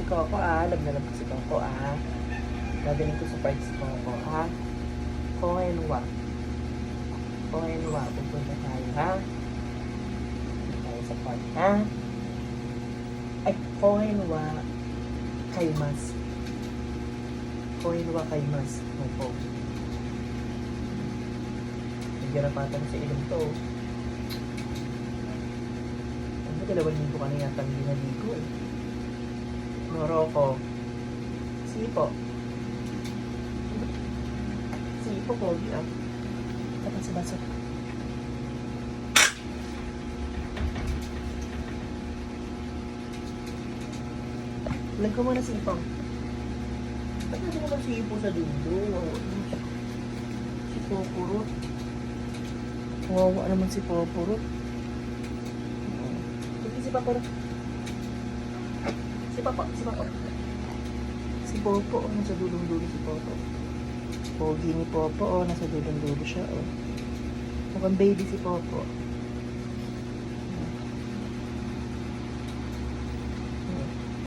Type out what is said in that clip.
Coco love na love ko si Coco gagaling ko sa park si Coco Koenwa. Koenwa, pupunta tayo pupunta tayo sa park ay, Koenwa Kaimas. Koenwa Kaimas. Opo. Naggarapatan sa ilong to. Ano ba 2 linggo ka na yata hindi naligo Morocco. Sipo. Sipo, pogi Tapos sa baso. Lag ko muna sipong. Ba't natin naman sipo sa dulo? Si Popurot. Wawa naman si Popurot. Sige, si Popurot. Si Papa. Si Popo, nasa dulong-dulo si Popo. Pogi ni Popo, nasa dulong-dulo siya, Mukhang baby si Popo.